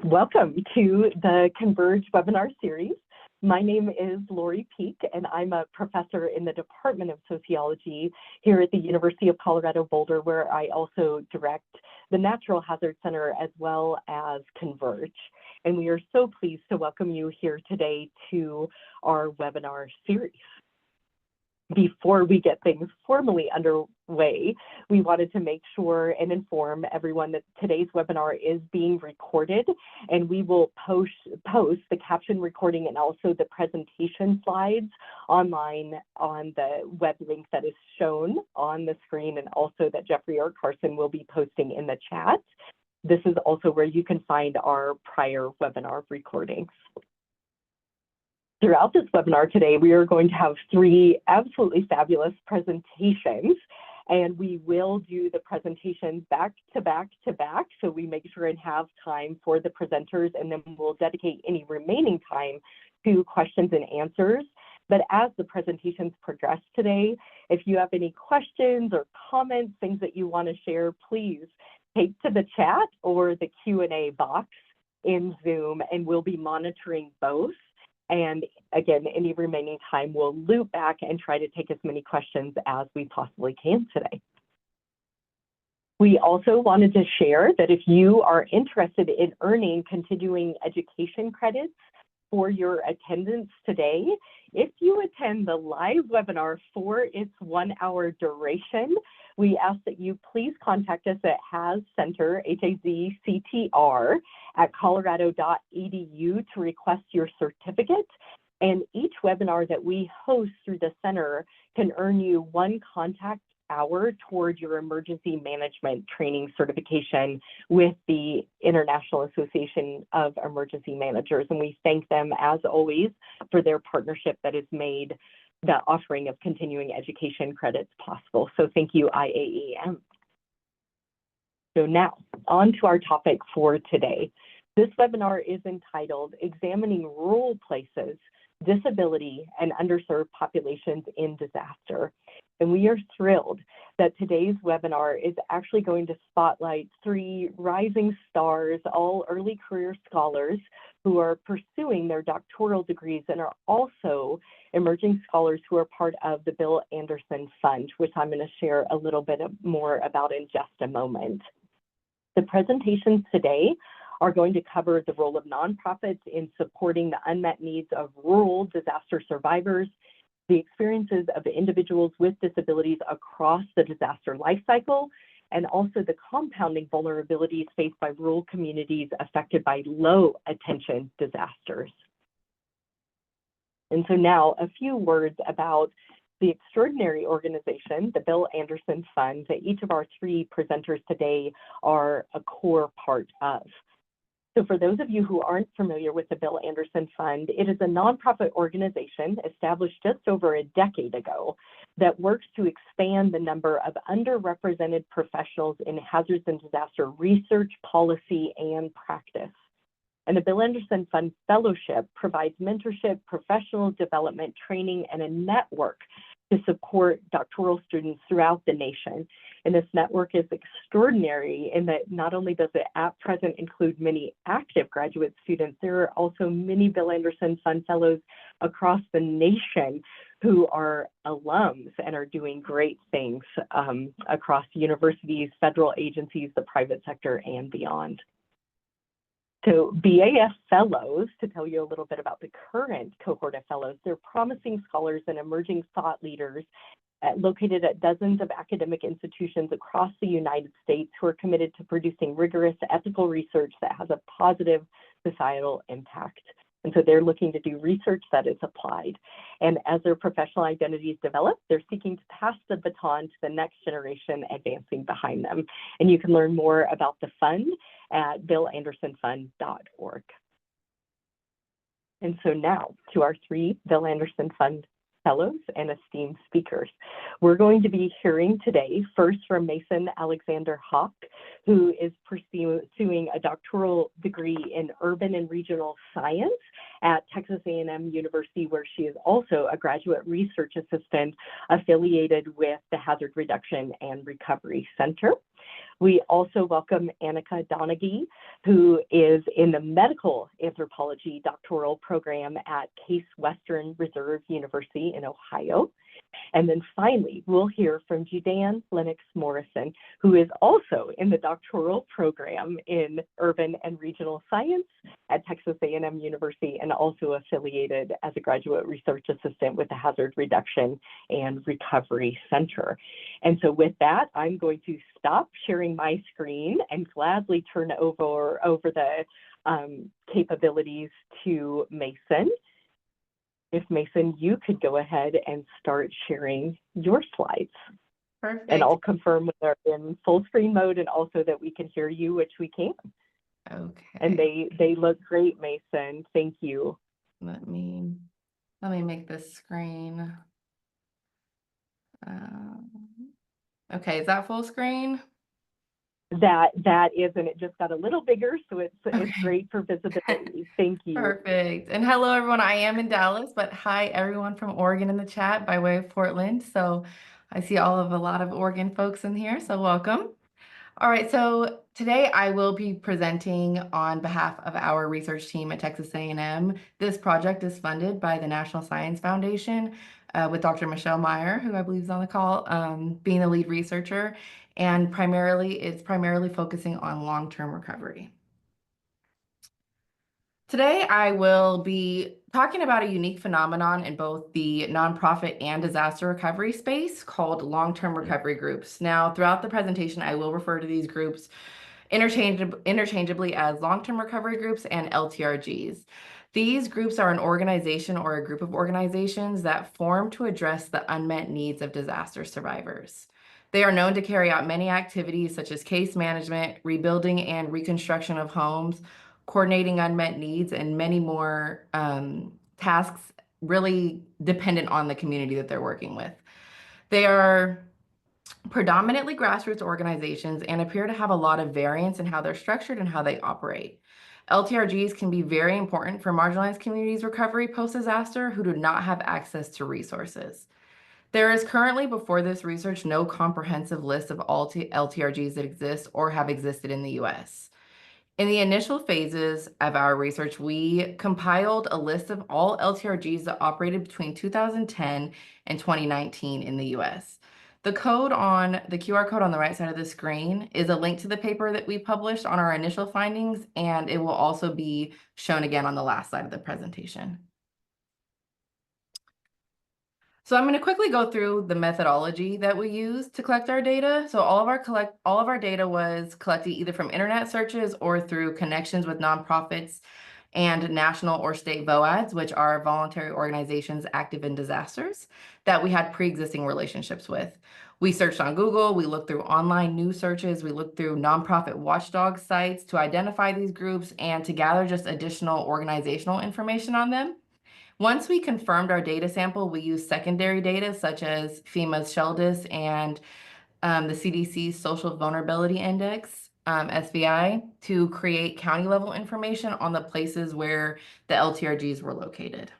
Welcome to the Converge webinar series. My name is Lori Peak, and I'm a professor in the Department of Sociology here at the University of Colorado Boulder, where I also direct the Natural Hazard Center as well as Converge. And we are so pleased to welcome you here today to our webinar series. Before we get things formally underway, we wanted to make sure and inform everyone that today's webinar is being recorded, and we will post the caption recording and also the presentation slides online on the web link that is shown on the screen, and also that Jeffrey or Carson will be posting in the chat. This is also where you can find our prior webinar recordings. Throughout this webinar today, we are going to have three absolutely fabulous presentations, and we will do the presentations back to back to back, so we make sure and have time for the presenters, and then we'll dedicate any remaining time to questions and answers. But as the presentations progress today, if you have any questions or comments, things that you want to share, please take to the chat or the Q&A box in Zoom, and we'll be monitoring both. And again, any remaining time, we'll loop back and try to take as many questions as we possibly can today. We also wanted to share that if you are interested in earning continuing education credits for your attendance today, if you attend the live webinar for its 1 hour duration, we ask that you please contact us at HazCenter, HAZCTR, at colorado.edu to request your certificate. And each webinar that we host through the center can earn you 1 contact hour toward your emergency management training certification with the International Association of Emergency Managers. And we thank them, as always, for their partnership that has made the offering of continuing education credits possible. So thank you, IAEM. So now, on to our topic for today. This webinar is entitled Examining Rural Places, Disability, and Underserved Populations in Disaster. And we are thrilled that today's webinar is actually going to spotlight 3 rising stars, all early career scholars who are pursuing their doctoral degrees and are also emerging scholars who are part of the Bill Anderson Fund, which I'm going to share a little bit more about in just a moment. The presentations today are going to cover the role of nonprofits in supporting the unmet needs of rural disaster survivors, the experiences of individuals with disabilities across the disaster life cycle, and also the compounding vulnerabilities faced by rural communities affected by low attention disasters. And so now a few words about the extraordinary organization, the Bill Anderson Fund, that each of our 3 presenters today are a core part of. So for those of you who aren't familiar with the Bill Anderson Fund, it is a nonprofit organization established just over a decade ago that works to expand the number of underrepresented professionals in hazards and disaster research, policy, and practice. And the Bill Anderson Fund Fellowship provides mentorship, professional development, training, and a network to support doctoral students throughout the nation. And this network is extraordinary in that not only does it at present include many active graduate students, there are also many Bill Anderson Fund Fellows across the nation who are alums and are doing great things across universities, federal agencies, the private sector, and beyond. So BAF Fellows, to tell you a little bit about the current cohort of fellows, they're promising scholars and emerging thought leaders located at dozens of academic institutions across the United States who are committed to producing rigorous ethical research that has a positive societal impact. And so they're looking to do research that is applied. And as their professional identities develop, they're seeking to pass the baton to the next generation advancing behind them. And you can learn more about the fund at billandersonfund.org. And so now to our 3 Bill Anderson Fund Fellows and esteemed speakers. We're going to be hearing today first from Mason Alexander Hawk, who is pursuing a doctoral degree in urban and regional science at Texas A&M University, where she is also a graduate research assistant affiliated with the Hazard Reduction and Recovery Center. We also welcome Annika Donaghy, who is in the medical anthropology doctoral program at Case Western Reserve University in Ohio. And then finally, we'll hear from Judan Lennox Morrison, who is also in the doctoral program in urban and regional science at Texas A&M University and also affiliated as a graduate research assistant with the Hazard Reduction and Recovery Center. And so with that, I'm going to stop sharing my screen and gladly turn over the capabilities to Mason. If Mason, you could go ahead and start sharing your slides. Perfect. And I'll confirm whether they're in full screen mode and also that we can hear you, which we can. Okay. And they look great, Mason. Thank you. Let me make this screen. Okay, is that full screen? That is, and it just got a little bigger, so it's great for visibility. Thank you. Perfect. And hello, everyone. I am in Dallas, but hi, everyone from Oregon in the chat by way of Portland. So I see a lot of Oregon folks in here, so welcome. All right, so today I will be presenting on behalf of our research team at Texas A&M. This project is funded by the National Science Foundation with Dr. Michelle Meyer, who I believe is on the call, being the lead researcher, and it's primarily focusing on long-term recovery. Today, I will be talking about a unique phenomenon in both the nonprofit and disaster recovery space called long-term recovery groups. Now, throughout the presentation, I will refer to these groups interchangeably as long-term recovery groups and LTRGs. These groups are an organization or a group of organizations that form to address the unmet needs of disaster survivors. They are known to carry out many activities such as case management, rebuilding and reconstruction of homes, coordinating unmet needs, and many more tasks really dependent on the community that they're working with. They are predominantly grassroots organizations and appear to have a lot of variance in how they're structured and how they operate. LTRGs can be very important for marginalized communities' recovery post-disaster who do not have access to resources. There is currently, before this research, no comprehensive list of all LTRGs that exist or have existed in the US. In the initial phases of our research, we compiled a list of all LTRGs that operated between 2010 and 2019 in the US. The QR code on the right side of the screen is a link to the paper that we published on our initial findings, and it will also be shown again on the last slide of the presentation. So I'm going to quickly go through the methodology that we used to collect our data. So all of our data was collected either from internet searches or through connections with nonprofits and national or state VOADs, which are voluntary organizations active in disasters that we had pre-existing relationships with. We searched on Google, we looked through online news searches, we looked through nonprofit watchdog sites to identify these groups and to gather just additional organizational information on them. Once we confirmed our data sample, we used secondary data such as FEMA's SHELDIS and the CDC's Social Vulnerability Index, SVI, to create county level information on the places where the LTRGs were located.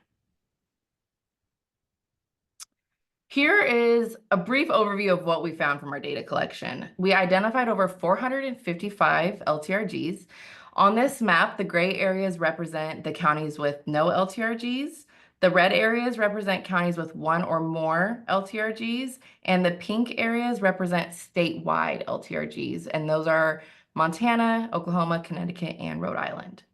Here is a brief overview of what we found from our data collection. We identified over 455 LTRGs. On this map, the gray areas represent the counties with no LTRGs. The red areas represent counties with one or more LTRGs, and the pink areas represent statewide LTRGs, and those are Montana, Oklahoma, Connecticut, and Rhode Island.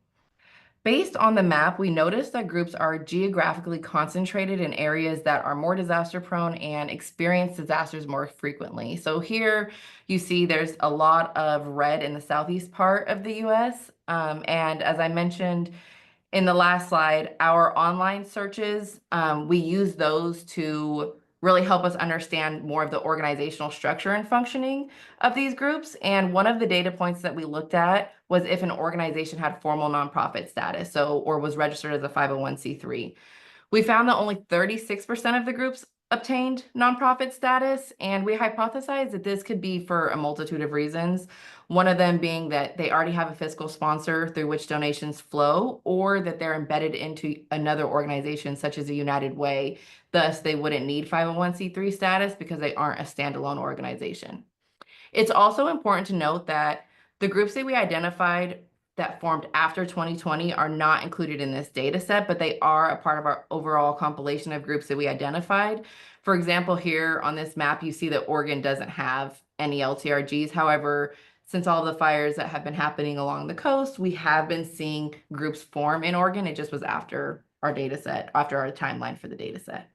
Based on the map, we noticed that groups are geographically concentrated in areas that are more disaster prone and experience disasters more frequently. So here you see there's a lot of red in the southeast part of the US. And as I mentioned in the last slide, our online searches, we use those to really help us understand more of the organizational structure and functioning of these groups. And one of the data points that we looked at was if an organization had formal nonprofit status, or was registered as a 501c3. We found that only 36% of the groups obtained nonprofit status, and we hypothesize that this could be for a multitude of reasons. One of them being that they already have a fiscal sponsor through which donations flow, or that they're embedded into another organization such as a United Way. Thus, they wouldn't need 501c3 status because they aren't a standalone organization. It's also important to note that the groups that we identified that formed after 2020 are not included in this data set, but they are a part of our overall compilation of groups that we identified. For example, here on this map, you see that Oregon doesn't have any LTRGs. However, since all the fires that have been happening along the coast, we have been seeing groups form in Oregon. It just was after our data set, after our timeline for the data set.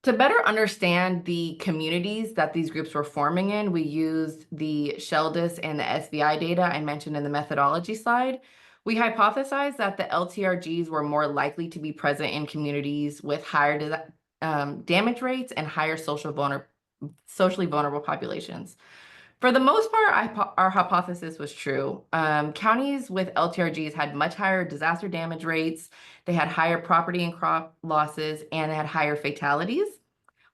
To better understand the communities that these groups were forming in, we used the SHELDIS and the SBI data I mentioned in the methodology slide. We hypothesized that the LTRGs were more likely to be present in communities with higher damage rates and higher socially vulnerable populations. For the most part, our hypothesis was true. Counties with LTRGs had much higher disaster damage rates, they had higher property and crop losses, and they had higher fatalities.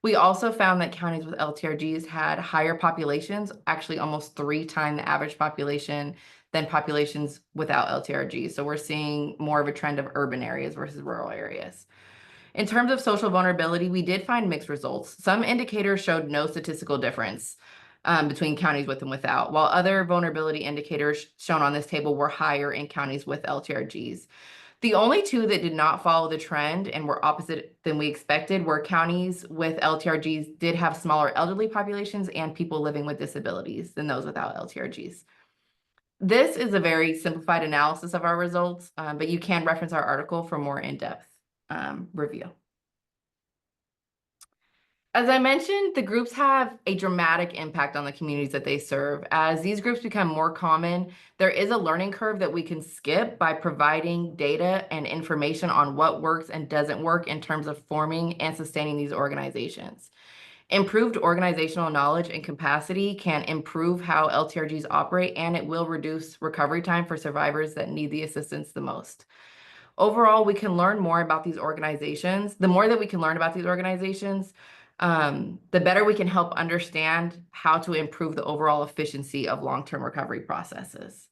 We also found that counties with LTRGs had higher populations, actually almost 3 times the average population than populations without LTRGs. So we're seeing more of a trend of urban areas versus rural areas. In terms of social vulnerability, we did find mixed results. Some indicators showed no statistical difference between counties with and without, while other vulnerability indicators shown on this table were higher in counties with LTRGs. The only 2 that did not follow the trend and were opposite than we expected were counties with LTRGs did have smaller elderly populations and people living with disabilities than those without LTRGs. This is a very simplified analysis of our results, but you can reference our article for more in-depth review. As I mentioned, the groups have a dramatic impact on the communities that they serve. As these groups become more common, there is a learning curve that we can skip by providing data and information on what works and doesn't work in terms of forming and sustaining these organizations. Improved organizational knowledge and capacity can improve how LTRGs operate, and it will reduce recovery time for survivors that need the assistance the most. Overall, we can learn more about these organizations. The more that we can learn about these organizations, the better we can help understand how to improve the overall efficiency of long-term recovery processes.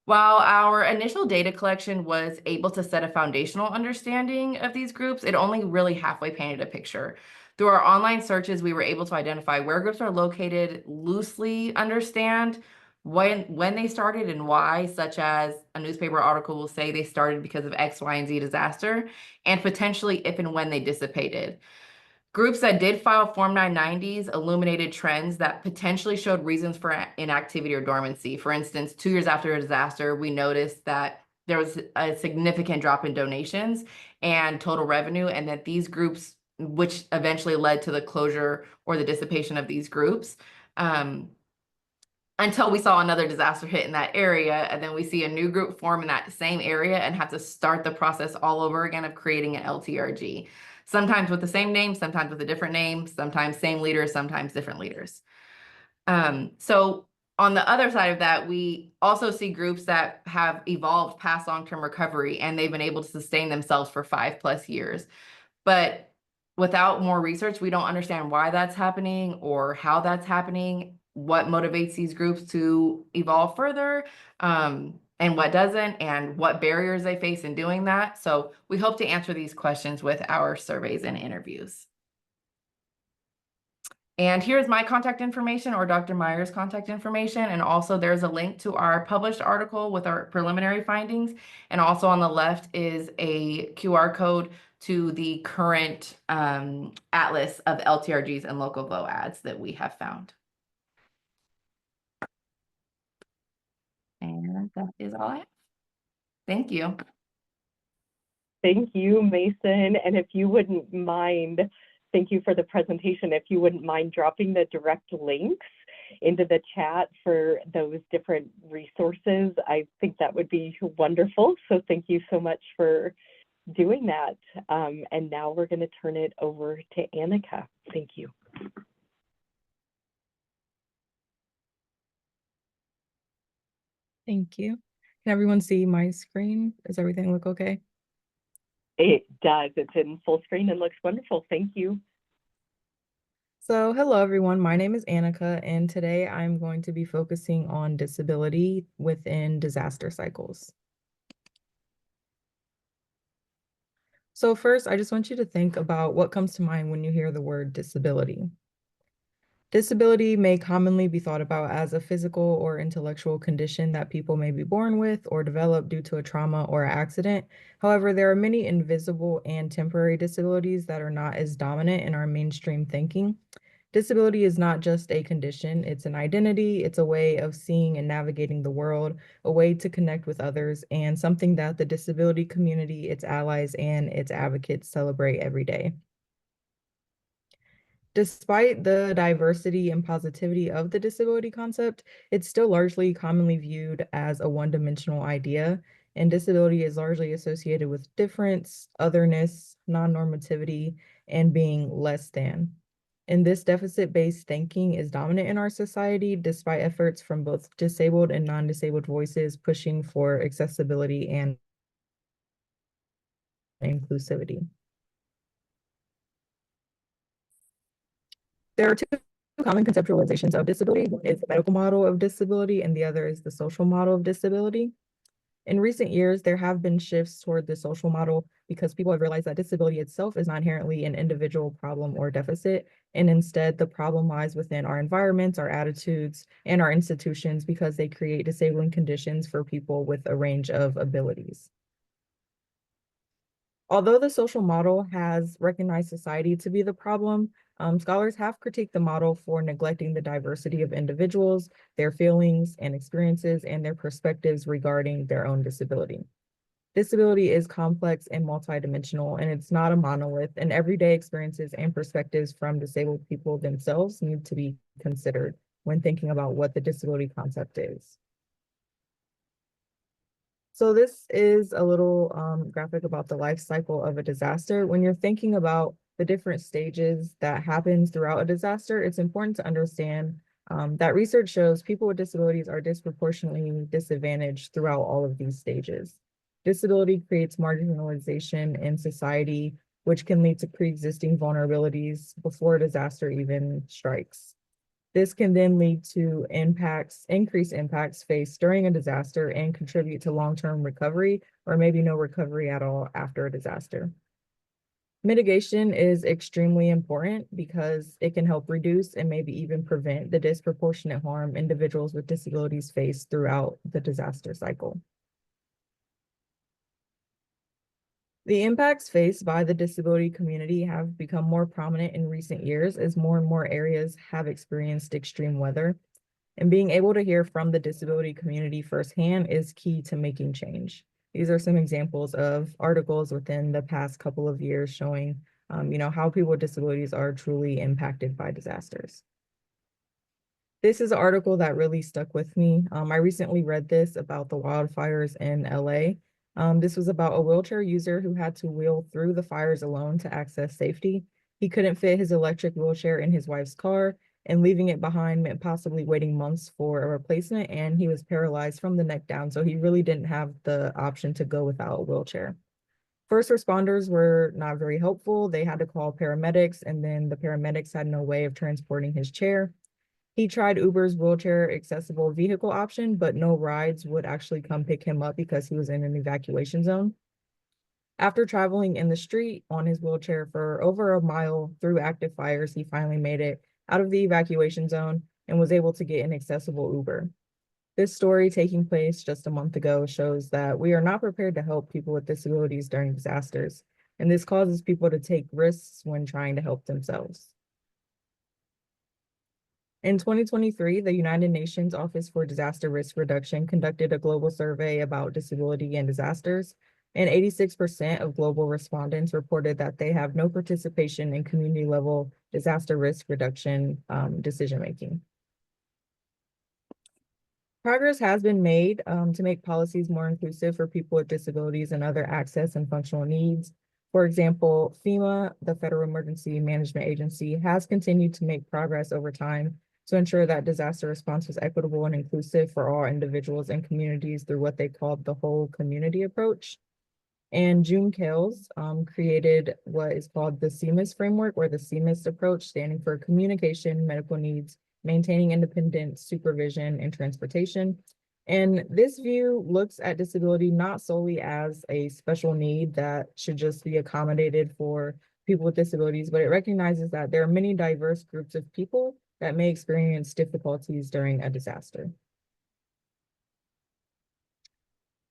While our initial data collection was able to set a foundational understanding of these groups, it only really halfway painted a picture. Through our online searches, we were able to identify where groups are located, loosely understand when they started and why, such as a newspaper article will say they started because of X, Y, and Z disaster, and potentially if and when they dissipated. Groups that did file Form 990s illuminated trends that potentially showed reasons for inactivity or dormancy. For instance, 2 years after a disaster, we noticed that there was a significant drop in donations and total revenue, and that these groups, which eventually led to the closure or the dissipation of these groups, until we saw another disaster hit in that area, and then we see a new group form in that same area and have to start the process all over again of creating an LTRG. Sometimes with the same name, sometimes with a different name, sometimes same leaders, sometimes different leaders. So on the other side of that, we also see groups that have evolved past long-term recovery, and they've been able to sustain themselves for 5+ years. But without more research, we don't understand why that's happening or how that's happening, what motivates these groups to evolve further, and what doesn't, and what barriers they face in doing that. So we hope to answer these questions with our surveys and interviews. And here's my contact information or Dr. Meyer's contact information. And also there's a link to our published article with our preliminary findings. And also on the left is a QR code to the current atlas of LTRGs and local VOADs that we have found. And that is all I have. Thank you. Thank you, Mason. And if you wouldn't mind, thank you for the presentation. If you wouldn't mind dropping the direct links into the chat for those different resources, I think that would be wonderful. So thank you so much for doing that. And now we're going to turn it over to Annika. Thank you. Thank you. Can everyone see my screen? Does everything look okay? It does. It's in full screen and looks wonderful. Thank you. So, hello everyone. My name is Annika, and today I'm going to be focusing on disability within disaster cycles. So first, I just want you to think about what comes to mind when you hear the word disability. Disability may commonly be thought about as a physical or intellectual condition that people may be born with or develop due to a trauma or accident. However, there are many invisible and temporary disabilities that are not as dominant in our mainstream thinking. Disability is not just a condition, it's an identity, it's a way of seeing and navigating the world, a way to connect with others, and something that the disability community, its allies, and its advocates celebrate every day. Despite the diversity and positivity of the disability concept, it's still largely commonly viewed as a one-dimensional idea, and disability is largely associated with difference, otherness, non-normativity, and being less than. And this deficit-based thinking is dominant in our society, despite efforts from both disabled and non-disabled voices pushing for accessibility and inclusivity. There are two common conceptualizations of disability. One is the medical model of disability, and the other is the social model of disability. In recent years, there have been shifts toward the social model because people have realized that disability itself is not inherently an individual problem or deficit, and instead the problem lies within our environments, our attitudes, and our institutions because they create disabling conditions for people with a range of abilities. Although the social model has recognized society to be the problem, scholars have critiqued the model for neglecting the diversity of individuals, their feelings and experiences, and their perspectives regarding their own disability. Disability is complex and multidimensional, and it's not a monolith, and everyday experiences and perspectives from disabled people themselves need to be considered when thinking about what the disability concept is. So this is a little graphic about the life cycle of a disaster. When you're thinking about the different stages that happens throughout a disaster, it's important to understand that research shows people with disabilities are disproportionately disadvantaged throughout all of these stages. Disability creates marginalization in society, which can lead to pre-existing vulnerabilities before a disaster even strikes. This can then lead to increased impacts faced during a disaster and contribute to long-term recovery or maybe no recovery at all after a disaster. Mitigation is extremely important because it can help reduce and maybe even prevent the disproportionate harm individuals with disabilities face throughout the disaster cycle. The impacts faced by the disability community have become more prominent in recent years as more and more areas have experienced extreme weather. And being able to hear from the disability community firsthand is key to making change. These are some examples of articles within the past couple of years showing how people with disabilities are truly impacted by disasters. This is an article that really stuck with me. I recently read this about the wildfires in LA. This was about a wheelchair user who had to wheel through the fires alone to access safety. He couldn't fit his electric wheelchair in his wife's car, and leaving it behind meant possibly waiting months for a replacement, and he was paralyzed from the neck down, so he really didn't have the option to go without a wheelchair. First responders were not very helpful. They had to call paramedics, and then the paramedics had no way of transporting his chair. He tried Uber's wheelchair accessible vehicle option, but no rides would actually come pick him up because he was in an evacuation zone. After traveling in the street on his wheelchair for over a mile through active fires, he finally made it out of the evacuation zone and was able to get an accessible Uber. This story, taking place just a month ago, shows that we are not prepared to help people with disabilities during disasters, and this causes people to take risks when trying to help themselves. In 2023, the United Nations Office for Disaster Risk Reduction conducted a global survey about disability and disasters, and 86% of global respondents reported that they have no participation in community-level disaster risk reduction decision-making. Progress has been made to make policies more inclusive for people with disabilities and other access and functional needs. For example, FEMA, the Federal Emergency Management Agency, has continued to make progress over time to ensure that disaster response was equitable and inclusive for all individuals and communities through what they called the whole community approach. And June Kales created what is called the CMIS framework, or the CMIS approach, standing for communication, medical needs, maintaining independent supervision, and transportation. And this view looks at disability not solely as a special need that should just be accommodated for people with disabilities, but it recognizes that there are many diverse groups of people that may experience difficulties during a disaster.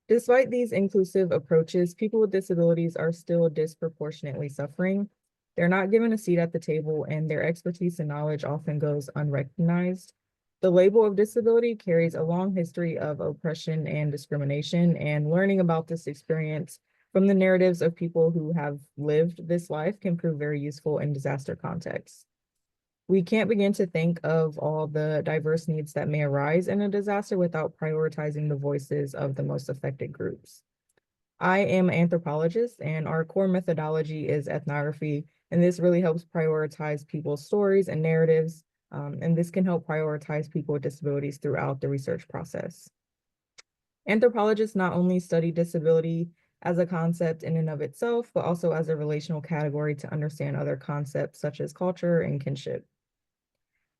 Despite these inclusive approaches, people with disabilities are still disproportionately suffering. They're not given a seat at the table, and their expertise and knowledge often goes unrecognized. The label of disability carries a long history of oppression and discrimination, and learning about this experience from the narratives of people who have lived this life can prove very useful in disaster contexts. We can't begin to think of all the diverse needs that may arise in a disaster without prioritizing the voices of the most affected groups. I am an anthropologist, and our core methodology is ethnography, and this really helps prioritize people's stories and narratives, and this can help prioritize people with disabilities throughout the research process. Anthropologists not only study disability as a concept in and of itself, but also as a relational category to understand other concepts such as culture and kinship.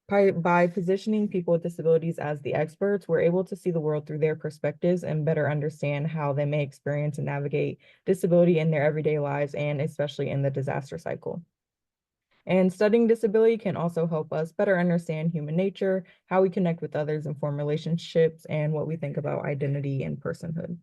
By positioning people with disabilities as the experts, we're able to see the world through their perspectives and better understand how they may experience and navigate disability in their everyday lives, and especially in the disaster cycle. And studying disability can also help us better understand human nature, how we connect with others and form relationships, and what we think about identity and personhood.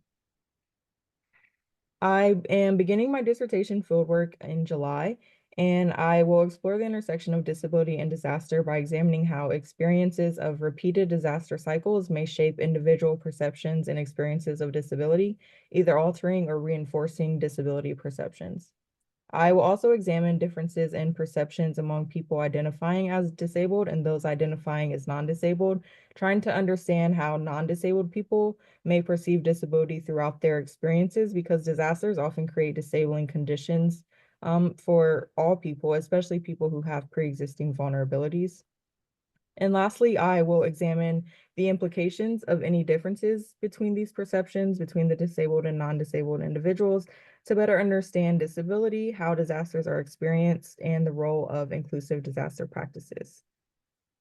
I am beginning my dissertation fieldwork in July, and I will explore the intersection of disability and disaster by examining how experiences of repeated disaster cycles may shape individual perceptions and experiences of disability, either altering or reinforcing disability perceptions. I will also examine differences in perceptions among people identifying as disabled and those identifying as non-disabled, trying to understand how non-disabled people may perceive disability throughout their experiences, because disasters often create disabling conditions for all people, especially people who have pre-existing vulnerabilities. And lastly, I will examine the implications of any differences between these perceptions between the disabled and non-disabled individuals to better understand disability, how disasters are experienced, and the role of inclusive disaster practices.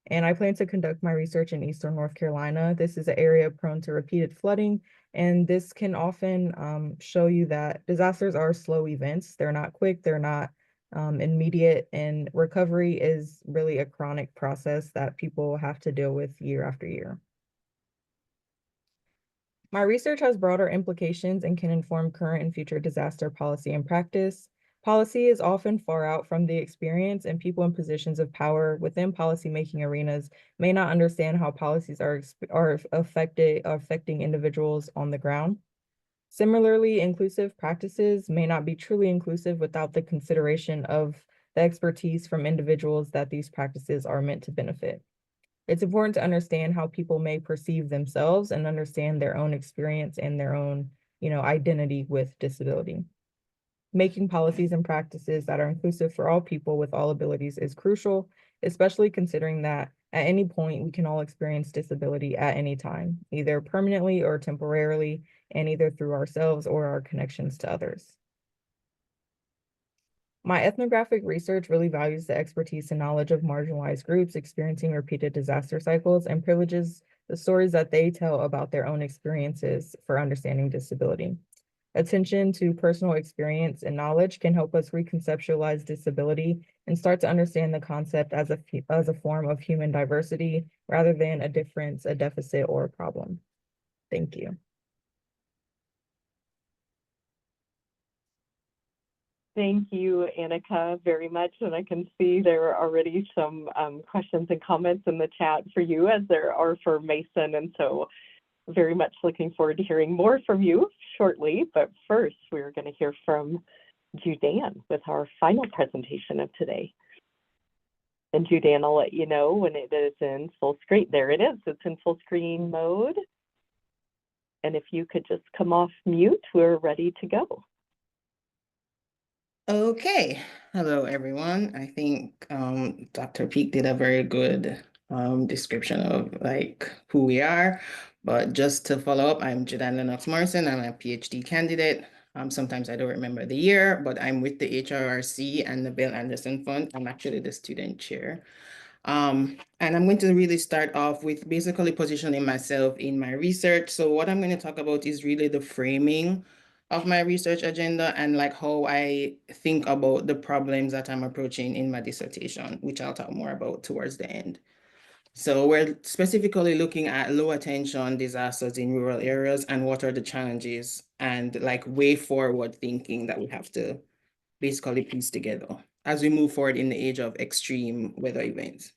And I plan to conduct my research in Eastern North Carolina. This is an area prone to repeated flooding, and this can often show you that disasters are slow events. They're not quick, they're not immediate, and recovery is really a chronic process that people have to deal with year after year. My research has broader implications and can inform current and future disaster policy and practice. Policy is often far out from the experience, and people in positions of power within policymaking arenas may not understand how policies are affecting individuals on the ground. Similarly, inclusive practices may not be truly inclusive without the consideration of the expertise from individuals that these practices are meant to benefit. It's important to understand how people may perceive themselves and understand their own experience and their own, identity with disability. Making policies and practices that are inclusive for all people with all abilities is crucial, especially considering that at any point we can all experience disability at any time, either permanently or temporarily, and either through ourselves or our connections to others. My ethnographic research really values the expertise and knowledge of marginalized groups experiencing repeated disaster cycles and privileges the stories that they tell about their own experiences for understanding disability. Attention to personal experience and knowledge can help us reconceptualize disability and start to understand the concept as a form of human diversity rather than a difference, a deficit, or a problem. Thank you. Thank you, Annika, very much. And I can see there are already some questions and comments in the chat for you, as there are for Mason. And so very much looking forward to hearing more from you shortly. But first, we're going to hear from Judan with our final presentation of today. And Judan, I'll let you know when it is in full screen. There it is. It's in full screen mode. And if you could just come off mute, we're ready to go. Okay, hello everyone. I think Dr. Peak did a very good description of who we are, but just to follow up, I'm Judan Lennox Morrison. I'm a PhD candidate. Sometimes I don't remember the year, but I'm with the HRRC and the Bill Anderson Fund. I'm actually the student chair. And I'm going to really start off with basically positioning myself in my research. So what I'm going to talk about is really the framing of my research agenda and like how I think about the problems that I'm approaching in my dissertation, which I'll talk more about towards the end. So we're specifically looking at low attention disasters in rural areas and what are the challenges and like way forward thinking that we have to basically piece together as we move forward in the age of extreme weather events.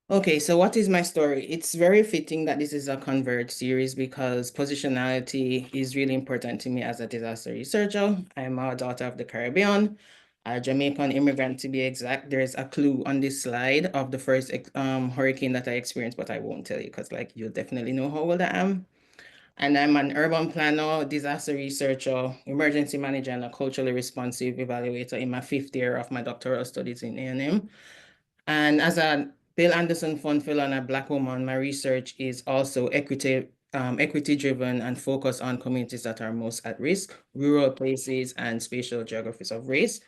Okay, so what is my story? It's very fitting that this is a Converge series because positionality is really important to me as a disaster researcher. I'm a daughter of the Caribbean, a Jamaican immigrant to be exact. There's a clue on this slide of the first hurricane that I experienced, but I won't tell you because like you'll definitely know how old I am. And I'm an urban planner, disaster researcher, emergency manager, and a culturally responsive evaluator in my 5th year of my doctoral studies in A&M. And as a Bill Anderson Fund Fellow and a Black woman, my research is also equity-driven and focused on communities that are most at risk, rural places, and spatial geographies of race.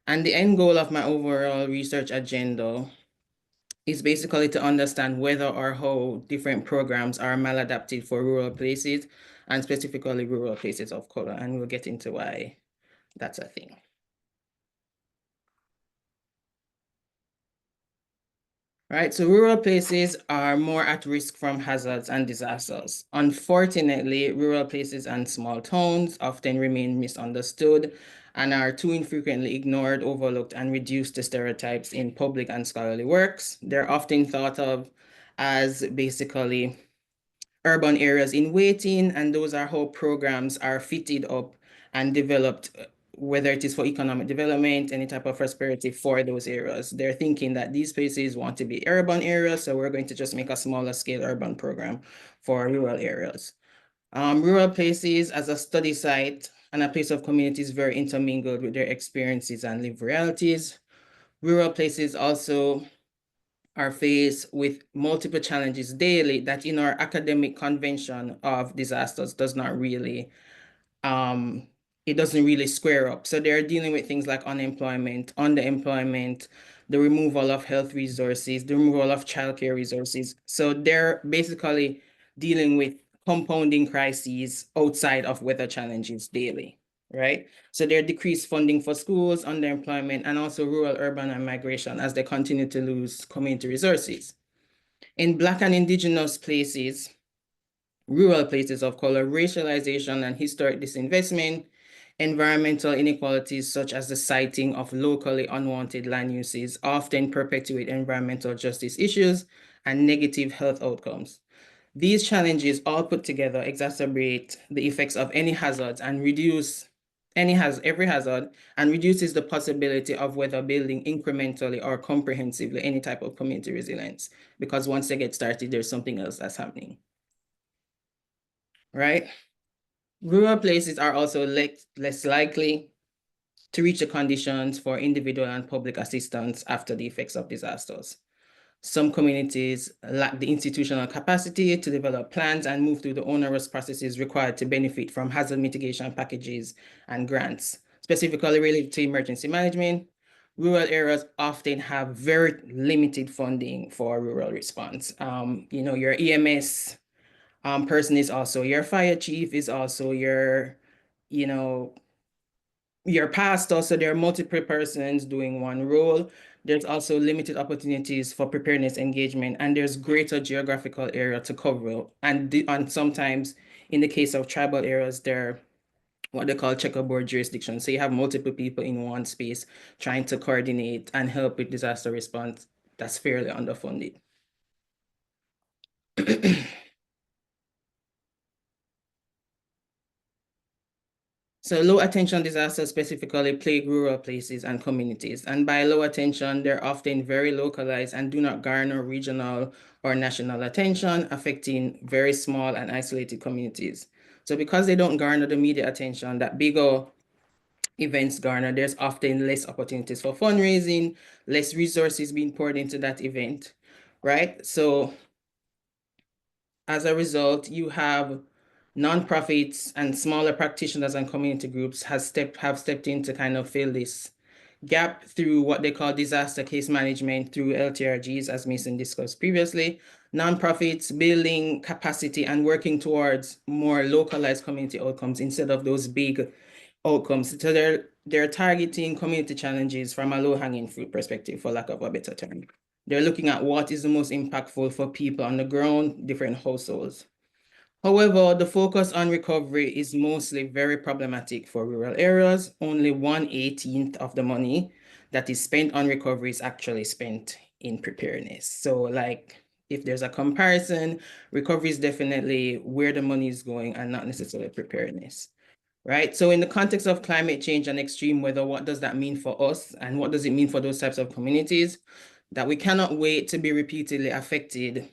And the end goal of my overall research agenda is basically to understand whether or how different programs are maladapted for rural places, and specifically rural places of color. And we'll get into why that's a thing. Right, so rural places are more at risk from hazards and disasters. Unfortunately, rural places and small towns often remain misunderstood and are too infrequently ignored, overlooked, and reduced to stereotypes in public and scholarly works. They're often thought of as basically urban areas in waiting, and those are how programs are fitted up and developed, whether it is for economic development, any type of prosperity for those areas. They're thinking that these places want to be urban areas, so we're going to just make a smaller scale urban program for rural areas. Rural places as a study site and a place of community is very intermingled with their experiences and lived realities. Rural places also are faced with multiple challenges daily that in our academic convention of disasters does not really, it doesn't really square up. So they're dealing with things like unemployment, underemployment, the removal of health resources, the removal of childcare resources. So they're basically dealing with compounding crises outside of weather challenges daily, right? So there are decreased funding for schools, underemployment, and also rural, urban, and migration as they continue to lose community resources. In Black and Indigenous places, rural places of color, racialization and historic disinvestment, environmental inequalities such as the siting of locally unwanted land uses often perpetuate environmental justice issues and negative health outcomes. These challenges all put together exacerbate the effects of any hazards and reduce every hazard and reduces the possibility of weather building incrementally or comprehensively any type of community resilience, because once they get started, there's something else that's happening, right? Rural places are also less likely to reach the conditions for individual and public assistance after the effects of disasters. Some communities lack the institutional capacity to develop plans and move through the onerous processes required to benefit from hazard mitigation packages and grants. Specifically related to emergency management, rural areas often have very limited funding for rural response. Your EMS person is also your fire chief, is also your pastor, so there are multiple persons doing one role. There's also limited opportunities for preparedness engagement, and there's greater geographical area to cover. And sometimes, in the case of tribal areas, they're what they call checkerboard jurisdiction. So you have multiple people in one space trying to coordinate and help with disaster response that's fairly underfunded. So low attention disasters specifically plague rural places and communities. And by low attention, they're often very localized and do not garner regional or national attention, affecting very small and isolated communities. So because they don't garner the media attention that bigger events garner, there's often less opportunities for fundraising, less resources being poured into that event, right? So as a result, you have nonprofits and smaller practitioners and community groups have stepped in to kind of fill this gap through what they call disaster case management through LTRGs, as Mason discussed previously. Nonprofits building capacity and working towards more localized community outcomes instead of those big outcomes. So they're targeting community challenges from a low-hanging fruit perspective, for lack of a better term. They're looking at what is the most impactful for people on the ground, different households. However, the focus on recovery is mostly very problematic for rural areas. Only 1/18 of the money that is spent on recovery is actually spent in preparedness. So like, if there's a comparison, recovery is definitely where the money is going and not necessarily preparedness, right? So in the context of climate change and extreme weather, what does that mean for us? And what does it mean for those types of communities? That we cannot wait to be repeatedly affected.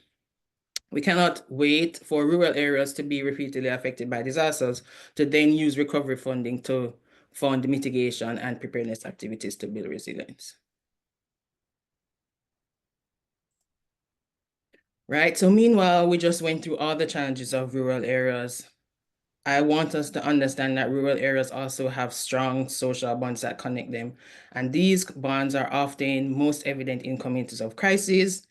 We cannot wait for rural areas to be repeatedly affected by disasters to then use recovery funding to fund mitigation and preparedness activities to build resilience. Right, so meanwhile, we just went through all the challenges of rural areas. I want us to understand that rural areas also have strong social bonds that connect them. And these bonds are often most evident in communities of crisis.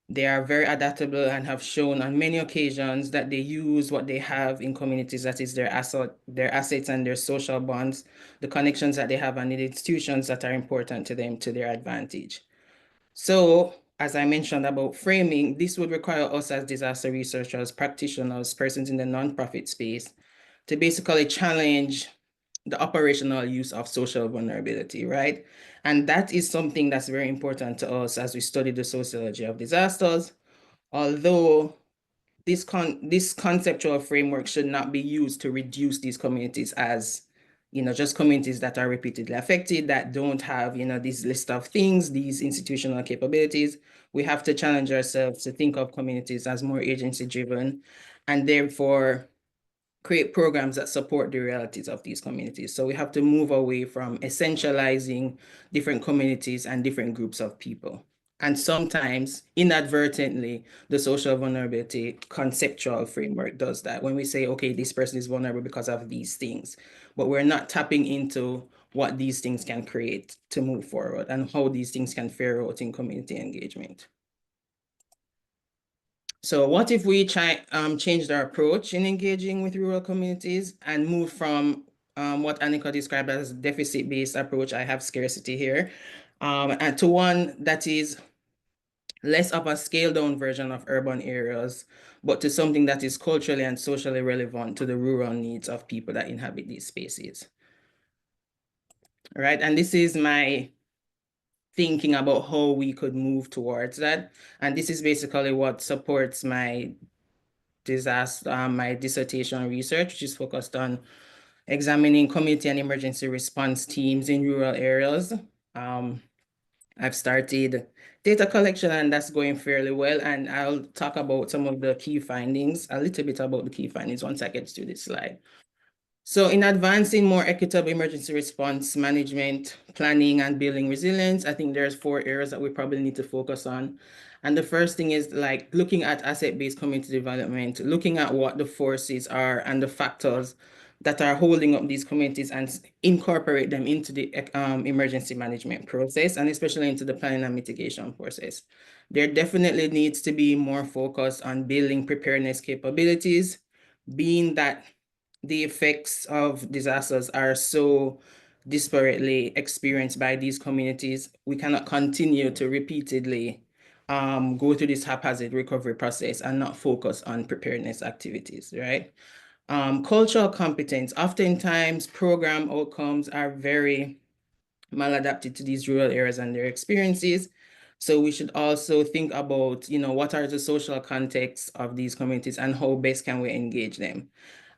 They are very adaptable and have shown on many occasions that they use what they have in communities, that is their assets and their social bonds, the connections that they have and the institutions that are important to them to their advantage. So, as I mentioned about framing, this would require us as disaster researchers, practitioners, persons in the nonprofit space, to basically challenge the operational use of social vulnerability, right? And that is something that's very important to us as we study the sociology of disasters, although this conceptual framework should not be used to reduce these communities as, just communities that are repeatedly affected, that don't have, this list of things, these institutional capabilities. We have to challenge ourselves to think of communities as more agency-driven and therefore create programs that support the realities of these communities. So we have to move away from essentializing different communities and different groups of people. And sometimes, inadvertently, the social vulnerability conceptual framework does that. When we say, okay, this person is vulnerable because of these things, but we're not tapping into what these things can create to move forward and how these things can fare out in community engagement. So what if we changed our approach in engaging with rural communities and move from what Annika described as deficit-based approach, I have scarcity here, and to one that is less of a scaled-down version of urban areas, but to something that is culturally and socially relevant to the rural needs of people that inhabit these spaces. All right, and this is my thinking about how we could move towards that. And this is basically what supports my dissertation research, which is focused on examining community and emergency response teams in rural areas. I've started data collection and that's going fairly well. And I'll talk about some of the key findings, a little bit about the key findings once I get to this slide. So in advancing more equitable emergency response management, planning and building resilience, I think there's 4 areas that we probably need to focus on. And the first thing is like looking at asset-based community development, looking at what the forces are and the factors that are holding up these communities and incorporate them into the emergency management process and especially into the planning and mitigation process. There definitely needs to be more focus on building preparedness capabilities, being that the effects of disasters are so disparately experienced by these communities. We cannot continue to repeatedly go through this haphazard recovery process and not focus on preparedness activities, right? Cultural competence. Oftentimes, program outcomes are very maladapted to these rural areas and their experiences. So we should also think about, what are the social contexts of these communities and how best can we engage them?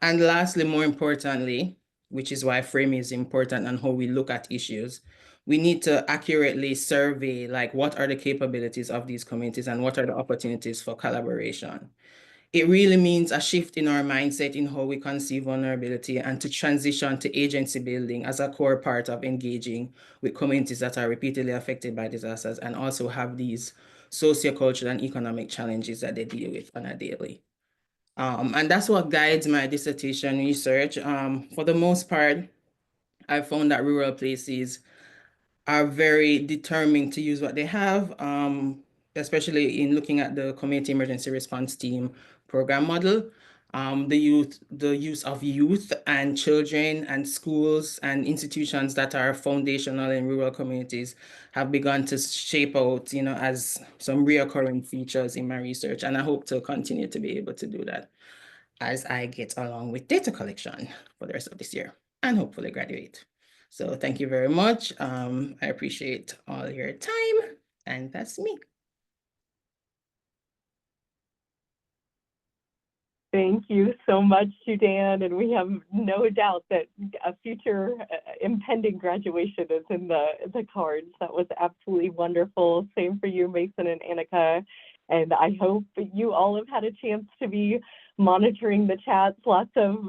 And lastly, more importantly, which is why framing is important and how we look at issues, we need to accurately survey, like, what are the capabilities of these communities and what are the opportunities for collaboration? it really means a shift in our mindset in how we conceive vulnerability and to transition to agency building as a core part of engaging with communities that are repeatedly affected by disasters and also have these sociocultural and economic challenges that they deal with on a daily. And that's what guides my dissertation research. For the most part, I found that rural places are very determined to use what they have, especially in looking at the Community Emergency Response Team program model. The use of youth and children and schools and institutions that are foundational in rural communities have begun to shape out, as some reoccurring features in my research. And I hope to continue to be able to do that as I get along with data collection for the rest of this year and hopefully graduate. So thank you very much. I appreciate all your time, and that's me. Thank you so much, Judan, and we have no doubt that a future impending graduation is in the cards. That was absolutely wonderful. Same for you, Mason and Annika. And I hope you all have had a chance to be monitoring the chats. Lots of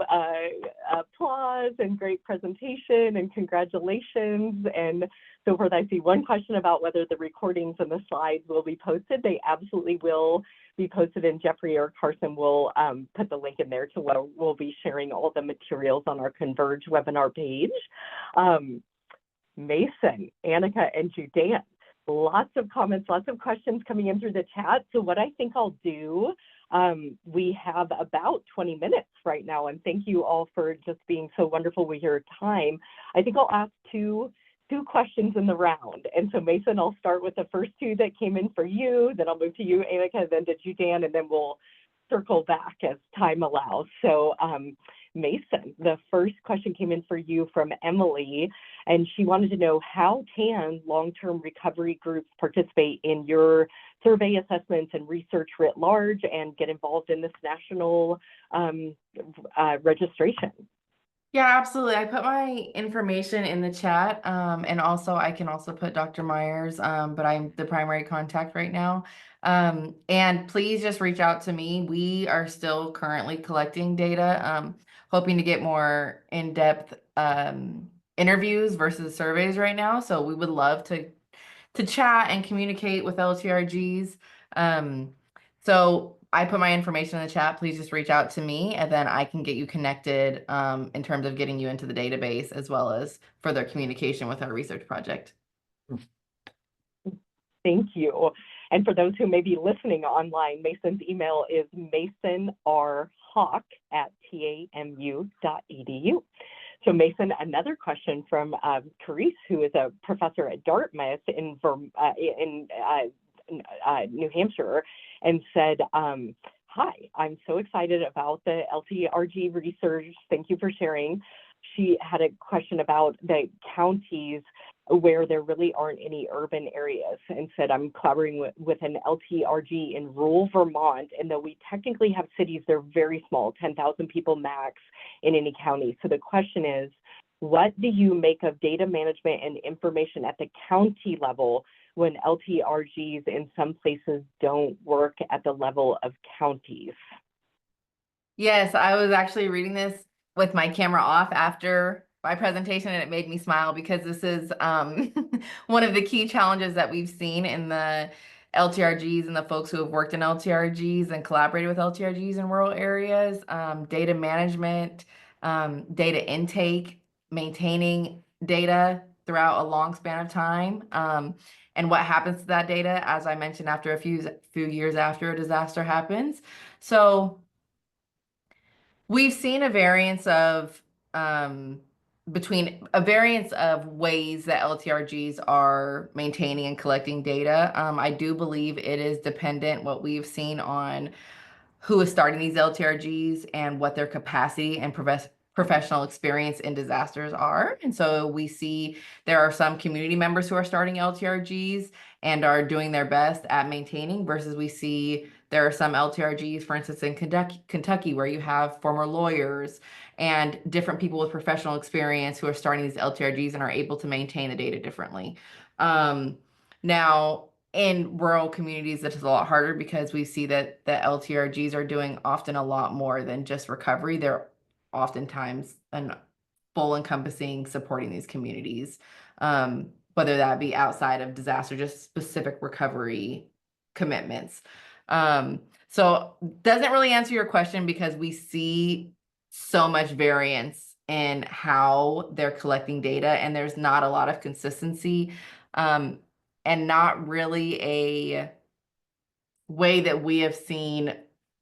applause and great presentation and congratulations and so forth. I see one question about whether the recordings and the slides will be posted. They absolutely will be posted, and Jeffrey or Carson will put the link in there to where we'll be sharing all the materials on our Converge webinar page. Mason, Annika, and Judan, lots of comments, lots of questions coming in through the chat. So what I think I'll do, we have about 20 minutes right now, and thank you all for just being so wonderful with your time. I think I'll ask two questions in the round. And so Mason, I'll start with the first two that came in for you, then I'll move to you, Annika, then to Judan, and then we'll circle back as time allows. So Mason, the first question came in for you from Emily, and she wanted to know, how can long-term recovery groups participate in your survey assessments and research writ large and get involved in this national registration? Yeah, absolutely. I put my information in the chat, and also I can also put Dr. Myers, but I'm the primary contact right now. And please just reach out to me. We are still currently collecting data, hoping to get more in-depth interviews versus surveys right now. So we would love to chat and communicate with LTRGs. So I put my information in the chat. Please just reach out to me, and then I can get you connected in terms of getting you into the database, as well as further communication with our research project. Thank you. And for those who may be listening online, Mason's email is masonrhawk@tamu.edu. So Mason, another question from Carice, who is a professor at Dartmouth in New Hampshire, and said, hi, I'm so excited about the LTRG research. Thank you for sharing. She had a question about the counties where there really aren't any urban areas, and said, I'm collaborating with an LTRG in rural Vermont, and though we technically have cities, they're very small, 10,000 people max in any county. So the question is, what do you make of data management and information at the county level when LTRGs in some places don't work at the level of counties? Yes, I was actually reading this with my camera off after my presentation, and it made me smile because this is one of the key challenges that we've seen in the LTRGs and the folks who have worked in LTRGs and collaborated with LTRGs in rural areas. Data management, data intake, maintaining data throughout a long span of time, and what happens to that data, as I mentioned, after a few years after a disaster happens. So we've seen a variance of ways that LTRGs are maintaining and collecting data. I do believe it is dependent what we've seen on who is starting these LTRGs and what their capacity and professional experience in disasters are. And so we see there are some community members who are starting LTRGs and are doing their best at maintaining, versus we see there are some LTRGs, for instance, in Kentucky, where you have former lawyers and different people with professional experience who are starting these LTRGs and are able to maintain the data differently. Now, in rural communities, it's a lot harder because we see that the LTRGs are doing often a lot more than just recovery. They're oftentimes an full encompassing supporting these communities, whether that be outside of disaster, just specific recovery commitments. So doesn't really answer your question because we see so much variance in how they're collecting data, and there's not a lot of consistency. And not really a way that we have seen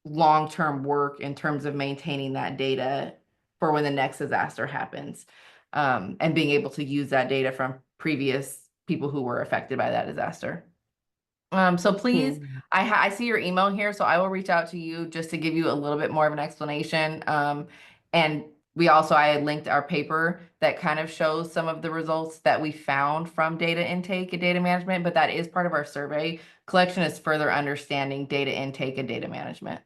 long-term work in terms of maintaining that data for when the next disaster happens, and being able to use that data from previous people who were affected by that disaster. So please, I see your email here, so I will reach out to you just to give you a little bit more of an explanation. And I had linked our paper that kind of shows some of the results that we found from data intake and data management, but that is part of our survey. Collection is further understanding data intake and data management.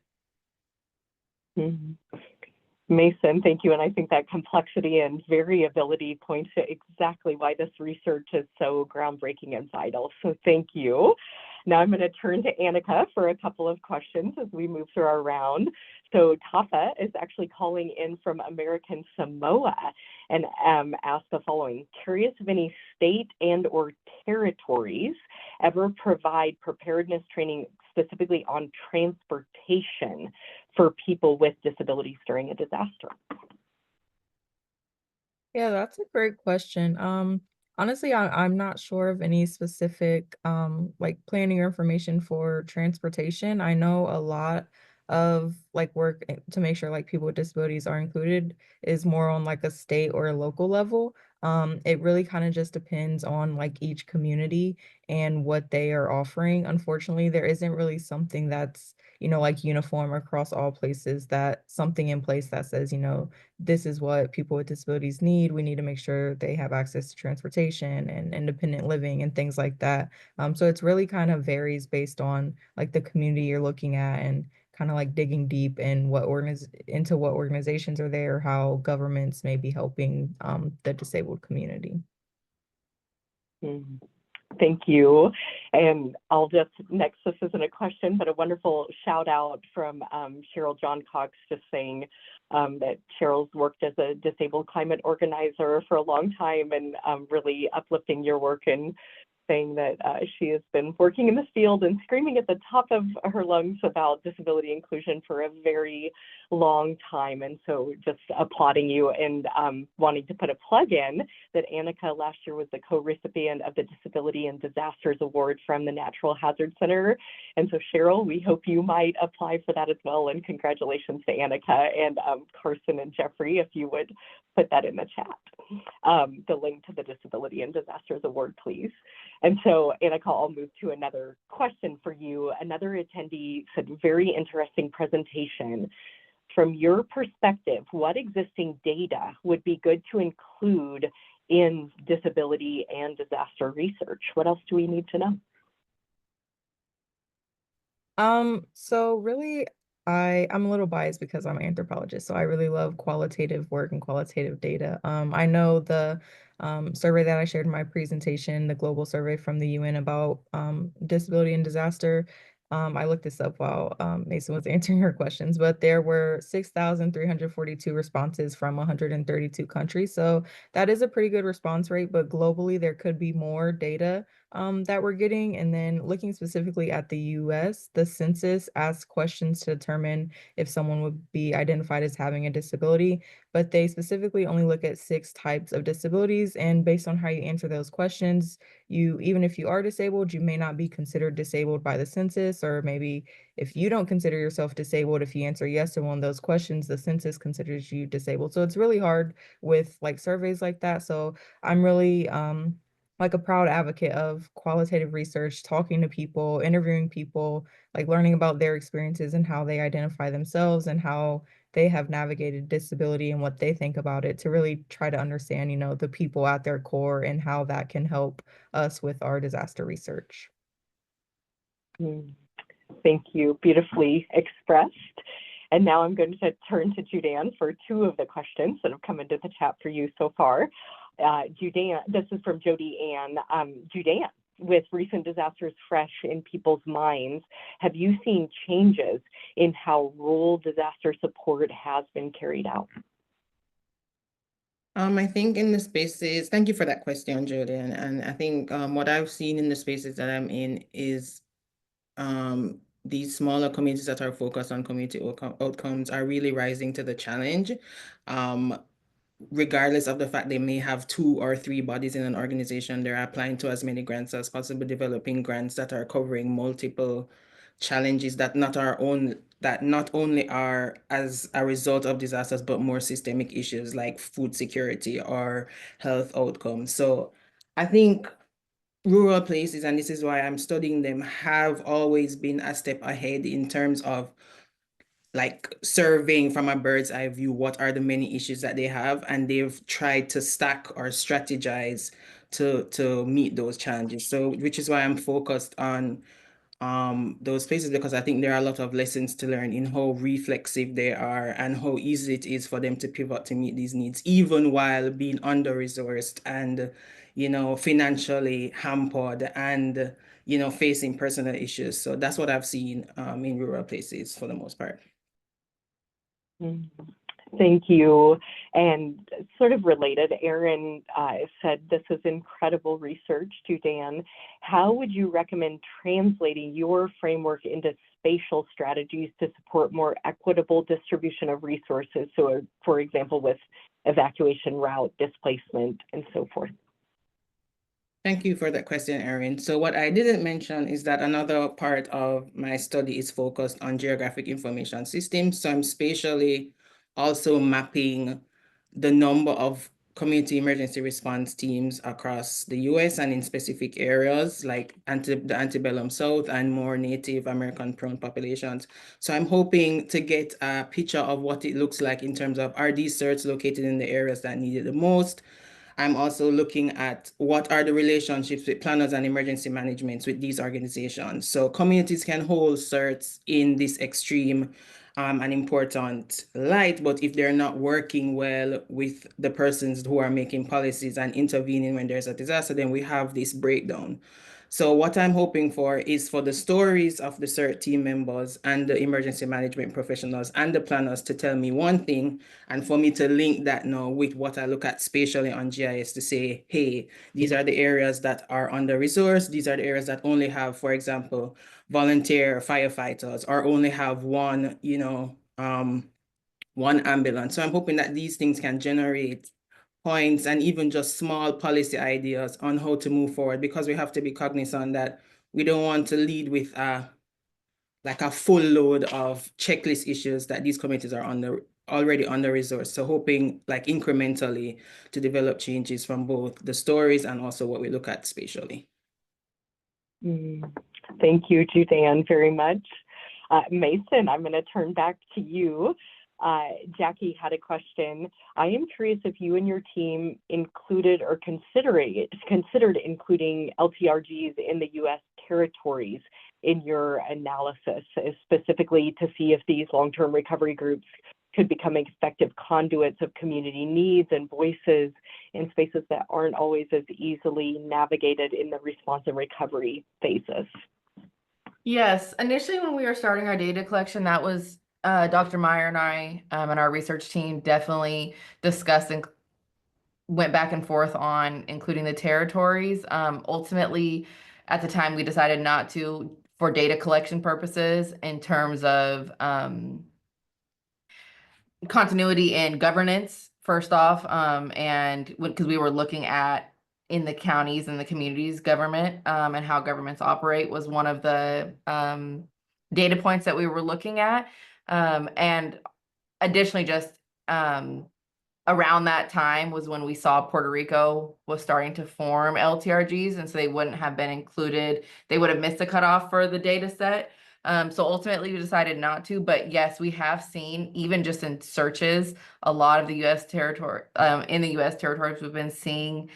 Mason, thank you. And I think that complexity and variability points to exactly why this research is so groundbreaking and vital. So thank you. Now I'm going to turn to Annika for a couple of questions as we move through our round. So Tafa is actually calling in from American Samoa and asked the following: curious if any state and or territories ever provide preparedness training specifically on transportation for people with disabilities during a disaster? Yeah, that's a great question. Honestly, I'm not sure of any specific like planning or information for transportation. I know a lot of like work to make sure like people with disabilities are included is more on like a state or a local level. It really kind of just depends on like each community and what they are offering. Unfortunately, there isn't really something that's, like uniform across all places, that something in place that says, this is what people with disabilities need. We need to make sure they have access to transportation and independent living and things like that. So it's really kind of varies based on like the community you're looking at, and kind of like digging deep in into what organizations are there, how governments may be helping the disabled community. Thank you. And I'll just, next, this isn't a question, but a wonderful shout out from Cheryl John Cox, just saying that Cheryl's worked as a disabled climate organizer for a long time, and really uplifting your work and saying that she has been working in this field and screaming at the top of her lungs about disability inclusion for a very long time. And so just applauding you, and wanting to put a plug in that Annika last year was the co-recipient of the Disability and Disasters Award from the Natural Hazard Center. And so Cheryl, we hope you might apply for that as well. And congratulations to Annika, and Carson and Jeffrey, if you would put that in the chat, the link to the Disability and Disasters Award, please. And so, Annika, I'll move to another question for you. Another attendee said, very interesting presentation. From your perspective, what existing data would be good to include in disability and disaster research? What else do we need to know? So really, I'm a little biased because I'm an anthropologist, so I really love qualitative work and qualitative data. I know the survey that I shared in my presentation, the global survey from the UN about disability and disaster. I looked this up while Mason was answering her questions, but there were 6,342 responses from 132 countries. So that is a pretty good response rate, but globally there could be more data that we're getting. And then looking specifically at the US, the census asks questions to determine if someone would be identified as having a disability, but they specifically only look at 6 types of disabilities. And based on how you answer those questions, even if you are disabled, you may not be considered disabled by the census, or maybe if you don't consider yourself disabled, if you answer yes to one of those questions, the census considers you disabled. So it's really hard with like surveys like that. So I'm really like a proud advocate of qualitative research, talking to people, interviewing people, like learning about their experiences and how they identify themselves and how they have navigated disability and what they think about it, to really try to understand, the people at their core and how that can help us with our disaster research. Thank you, beautifully expressed. And now I'm going to turn to Judan for 2 of the questions that have come into the chat for you so far. Judan, this is from Jody Ann. Judan with recent disasters fresh in people's minds, have you seen changes in how rural disaster support has been carried out? I think in the spaces, thank you for that question, Julian. And I think what I've seen in the spaces that I'm in is these smaller communities that are focused on community outcomes are really rising to the challenge. Regardless of the fact they may have 2 or 3 bodies in an organization, they're applying to as many grants as possible, developing grants that are covering multiple challenges that not only are as a result of disasters, but more systemic issues like food security or health outcomes. So I think rural places, and this is why I'm studying them, have always been a step ahead in terms of like surveying from a bird's eye view what are the many issues that they have, and they've tried to stack or strategize to meet those challenges. So which is why I'm focused on those places, because I think there are a lot of lessons to learn in how reflexive they are and how easy it is for them to pivot to meet these needs, even while being under-resourced and, financially hampered and, facing personal issues. So that's what I've seen in rural places for the most part. Thank you. And sort of related, Erin said this is incredible research to Dan. How would you recommend translating your framework into spatial strategies to support more equitable distribution of resources? So, for example, with evacuation route, displacement, and so forth. Thank you for that question, Erin. So what I didn't mention is that another part of my study is focused on geographic information systems. So I'm spatially also mapping the number of community emergency response teams across the US and in specific areas like the antebellum South and more Native American prone populations. So I'm hoping to get a picture of what it looks like in terms of, are these certs located in the areas that need it the most? I'm also looking at what are the relationships with planners and emergency management with these organizations. So communities can hold certs in this extreme and important light, but if they're not working well with the persons who are making policies and intervening when there's a disaster, then we have this breakdown. So what I'm hoping for is for the stories of the CERT team members and the emergency management professionals and the planners to tell me one thing, and for me to link that now with what I look at spatially on GIS to say, hey, these are the areas that are under-resourced. These are the areas that only have, for example, volunteer firefighters or only have one, one ambulance. So I'm hoping that these things can generate points and even just small policy ideas on how to move forward, because we have to be cognizant that we don't want to lead with like a full load of checklist issues that these communities are already under-resourced. So hoping like incrementally to develop changes from both the stories and also what we look at spatially. Thank you, Dan, very much. Mason, I'm going to turn back to you. Jackie had a question. I am curious if you and your team included or considered including LTRGs in the U.S. territories in your analysis, specifically to see if these long-term recovery groups could become effective conduits of community needs and voices in spaces that aren't always as easily navigated in the response and recovery phases. Yes, initially when we were starting our data collection, that was Dr. Meyer and I and our research team definitely discussed and went back and forth on including the territories. Ultimately, at the time, we decided not to for data collection purposes in terms of continuity and governance, first off, and because we were looking at in the counties and the communities government and how governments operate was one of the data points that we were looking at. And additionally, just around that time was when we saw Puerto Rico was starting to form LTRGs, and so they wouldn't have been included. They would have missed the cutoff for the data set. So ultimately we decided not to, but yes, we have seen, even just in searches, a lot of the U.S. territory, in the U.S. territories, we've been seeing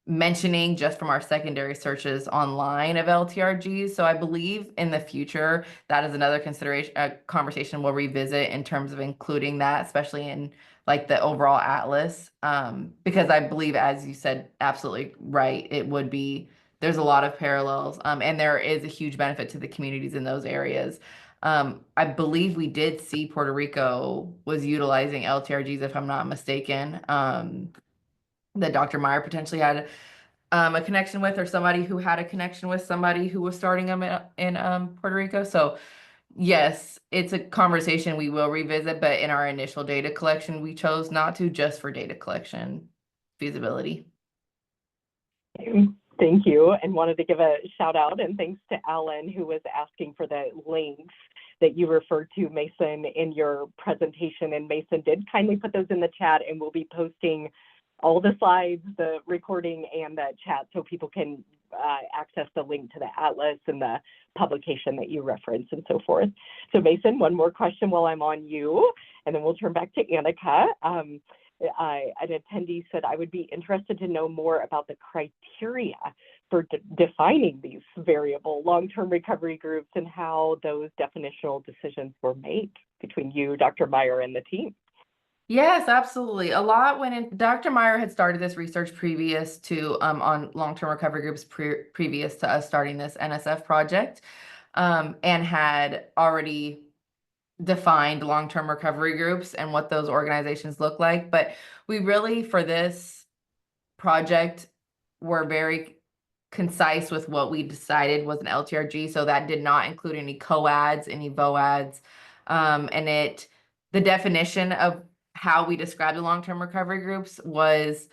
mentioning just from our secondary searches online of LTRGs. So I believe in the future, that is another consideration, a conversation we'll revisit in terms of including that, especially in like the overall atlas, because I believe, as you said, absolutely right, it would be there's a lot of parallels, and there is a huge benefit to the communities in those areas. I believe we did see Puerto Rico was utilizing LTRGs, if I'm not mistaken, that Dr. Meyer potentially had a connection with, or somebody who had a connection with somebody who was starting them in Puerto Rico. So yes, it's a conversation we will revisit, but in our initial data collection, we chose not to, just for data collection feasibility. Thank you, and wanted to give a shout out and thanks to Alan, who was asking for the links that you referred to, Mason, in your presentation. And Mason did kindly put those in the chat, and we'll be posting all the slides, the recording, and the chat so people can access the link to the atlas and the publication that you referenced and so forth. So Mason, one more question while I'm on you, and then we'll turn back to Annika. An attendee said, I would be interested to know more about the criteria for defining these variable long-term recovery groups and how those definitional decisions were made between you, Dr. Meyer, and the team. Yes, absolutely. A lot went in. Dr. Meyer had started this research previous to on long-term recovery groups previous to us starting this NSF project, and had already defined long-term recovery groups and what those organizations look like. But we really, for this project, were very concise with what we decided was an LTRG. So that did not include any COADs, any VOADs, and the definition of how we described the long-term recovery groups was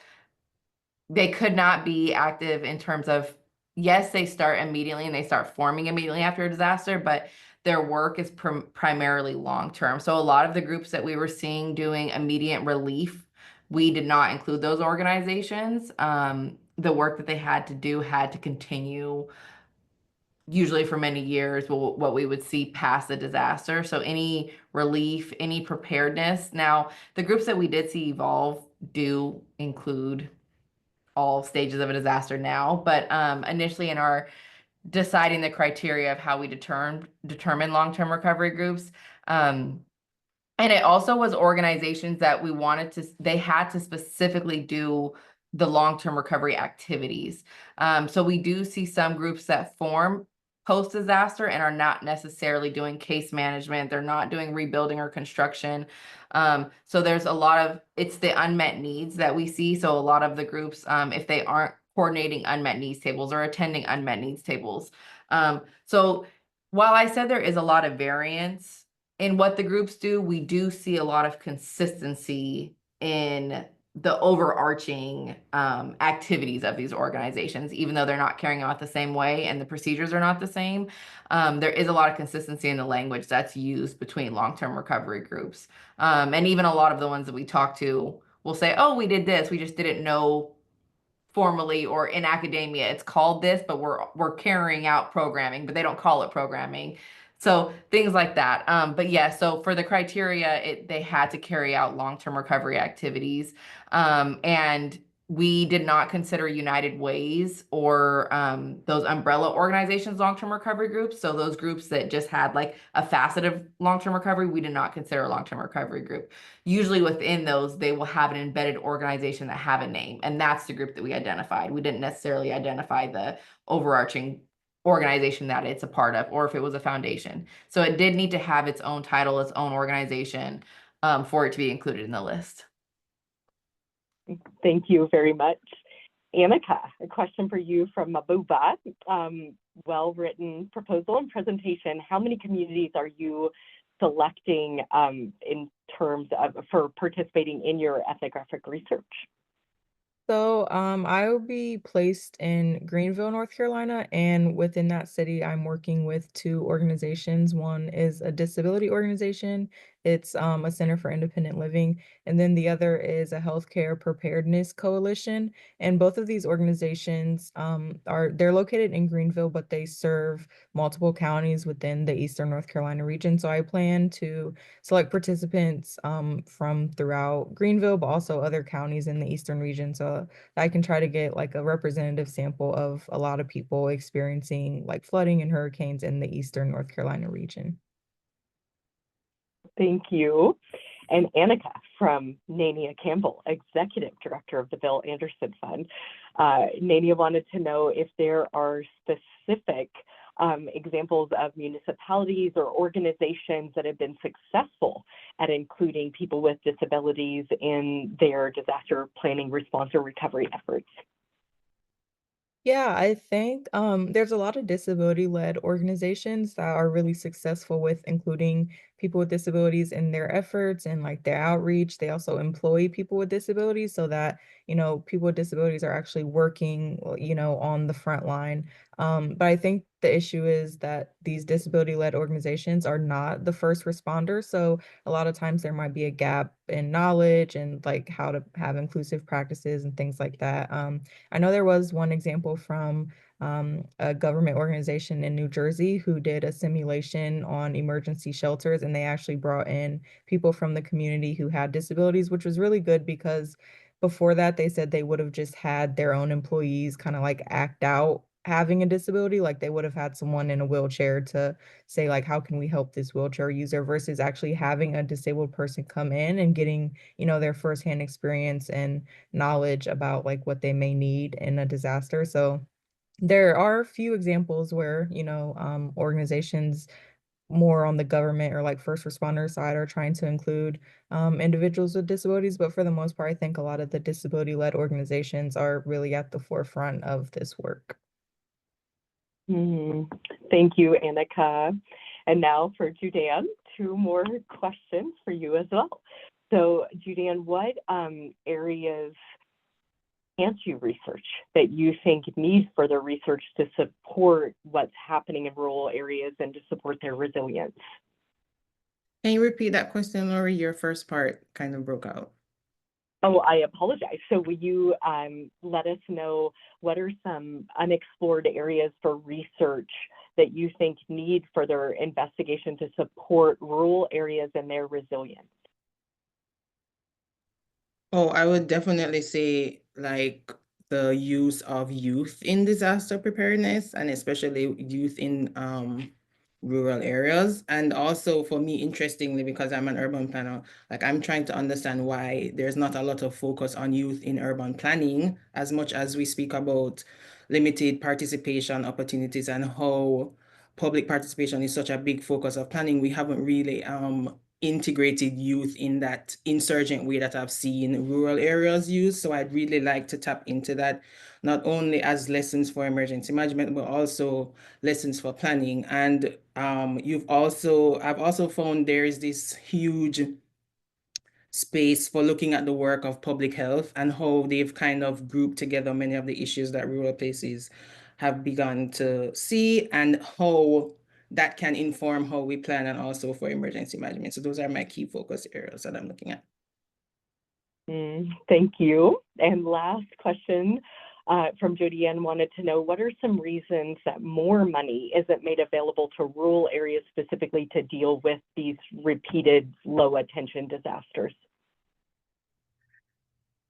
they could not be active in terms of, yes, they start immediately and they start forming immediately after a disaster, but their work is primarily long-term. So a lot of the groups that we were seeing doing immediate relief, we did not include those organizations. The work that they had to do had to continue usually for many years, what we would see past the disaster. So any relief, any preparedness. Now, the groups that we did see evolve do include all stages of a disaster now, but initially in our deciding the criteria of how we determine long-term recovery groups, and it also was organizations that we wanted to, they had to specifically do the long-term recovery activities. So we do see some groups that form post-disaster and are not necessarily doing case management. They're not doing rebuilding or construction. So there's a lot of, it's the unmet needs that we see. So a lot of the groups, if they aren't coordinating unmet needs tables or attending unmet needs tables. So while I said there is a lot of variance in what the groups do, we do see a lot of consistency in the overarching activities of these organizations, even though they're not carrying out the same way and the procedures are not the same. There is a lot of consistency in the language that's used between long-term recovery groups. And even a lot of the ones that we talk to will say, oh, we did this, we just didn't know formally, or in academia it's called this, but we're carrying out programming, but they don't call it programming. So things like that. But yeah, so for the criteria, they had to carry out long-term recovery activities. And we did not consider United Ways or those umbrella organizations long-term recovery groups. So those groups that just had like a facet of long-term recovery, we did not consider a long-term recovery group. Usually within those, they will have an embedded organization that have a name, and that's the group that we identified. We didn't necessarily identify the overarching organization that it's a part of, or if it was a foundation. So it did need to have its own title, its own organization, for it to be included in the list. Thank you very much. Annika, a question for you from Mabuba. Well-written proposal and presentation. How many communities are you selecting in terms of for participating in your ethnographic research? So I will be placed in Greenville, North Carolina, and within that city, I'm working with two organizations. One is a disability organization. It's a Center for Independent Living, and then the other is a healthcare preparedness coalition. And both of these organizations they're located in Greenville, but they serve multiple counties within the Eastern North Carolina region. So I plan to select participants from throughout Greenville, but also other counties in the Eastern region. So I can try to get like a representative sample of a lot of people experiencing like flooding and hurricanes in the Eastern North Carolina region. Thank you. and Annika from Nania Campbell, Executive Director of the Bill Anderson Fund. Nania wanted to know if there are specific examples of municipalities or organizations that have been successful at including people with disabilities in their disaster planning, response, or recovery efforts. Yeah, I think there's a lot of disability-led organizations that are really successful with including people with disabilities in their efforts and like their outreach. They also employ people with disabilities so that, people with disabilities are actually working, on the front line. But I think the issue is that these disability-led organizations are not the first responders. So a lot of times there might be a gap in knowledge and like how to have inclusive practices and things like that. I know there was one example from a government organization in New Jersey who did a simulation on emergency shelters, and they actually brought in people from the community who had disabilities, which was really good because before that, they said they would have just had their own employees kind of like act out having a disability. Like they would have had someone in a wheelchair to say like, how can we help this wheelchair user, versus actually having a disabled person come in and getting, their firsthand experience and knowledge about like what they may need in a disaster. So there are a few examples where, organizations more on the government or like first responder side are trying to include individuals with disabilities. But for the most part, I think a lot of the disability-led organizations are really at the forefront of this work. Thank you, Annika. And now for Judan, 2 more questions for you as well. So Judan, what areas can't you research that you think need further research to support what's happening in rural areas and to support their resilience? Can you repeat that question, Lori? Your first part kind of broke out. Oh, I apologize. So will you let us know what are some unexplored areas for research that you think need further investigation to support rural areas and their resilience? Oh, I would definitely say like the use of youth in disaster preparedness, and especially youth in rural areas. And also for me, interestingly, because I'm an urban planner, like I'm trying to understand why there's not a lot of focus on youth in urban planning as much as we speak about limited participation opportunities and how public participation is such a big focus of planning. We haven't really integrated youth in that insurgent way that I've seen rural areas use. So I'd really like to tap into that, not only as lessons for emergency management, but also lessons for planning. And I've also found there is this huge space for looking at the work of public health and how they've kind of grouped together many of the issues that rural places have begun to see, and how that can inform how we plan and also for emergency management. So those are my key focus areas that I'm looking at. Thank you. And last question from Jody Ann wanted to know, what are some reasons that more money isn't made available to rural areas specifically to deal with these repeated low attention disasters?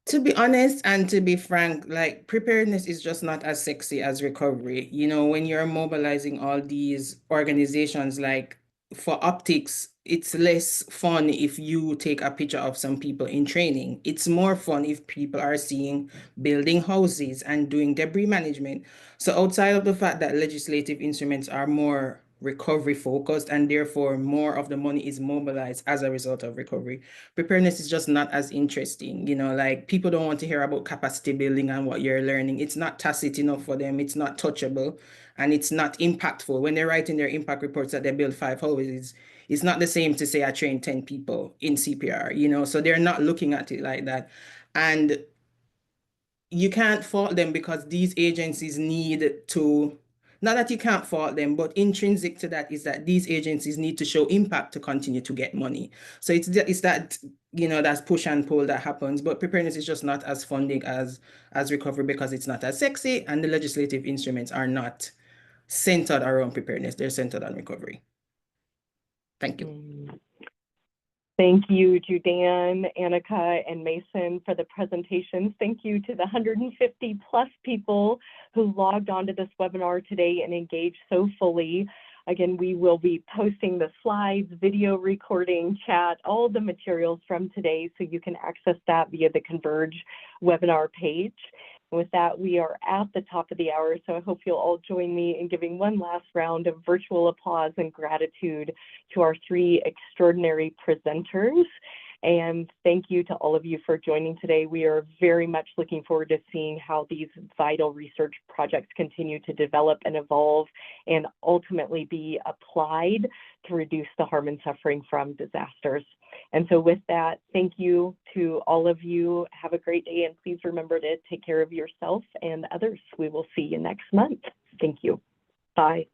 To be honest and to be frank, like preparedness is just not as sexy as recovery. When you're mobilizing all these organizations, like for optics, it's less fun if you take a picture of some people in training. It's more fun if people are seeing building houses and doing debris management. So outside of the fact that legislative instruments are more recovery focused and therefore more of the money is mobilized as a result of recovery, preparedness is just not as interesting. Like people don't want to hear about capacity building and what you're learning. It's not tacit enough for them. It's not touchable, and it's not impactful. When they're writing their impact reports that they build 5 houses, it's not the same to say I trained 10 people in CPR, so they're not looking at it like that. And you can't fault them because these agencies need to, not that you can't fault them, but intrinsic to that is that these agencies need to show impact to continue to get money. So it's that, that's push and pull that happens, but preparedness is just not as funding as recovery because it's not as sexy, and the legislative instruments are not centered around preparedness. They're centered on recovery. Thank you. Thank you, Judan, Annika, and Mason for the presentations. Thank you to the 150 plus people who logged onto this webinar today and engaged so fully. Again, we will be posting the slides, video recording, chat, all the materials from today, so you can access that via the Converge webinar page. With that, we are at the top of the hour, so I hope you'll all join me in giving one last round of virtual applause and gratitude to our three extraordinary presenters. And thank you to all of you for joining today. We are very much looking forward to seeing how these vital research projects continue to develop and evolve and ultimately be applied to reduce the harm and suffering from disasters. And so with that, thank you to all of you. Have a great day, and please remember to take care of yourself and others. We will see you next month. Thank you. Bye.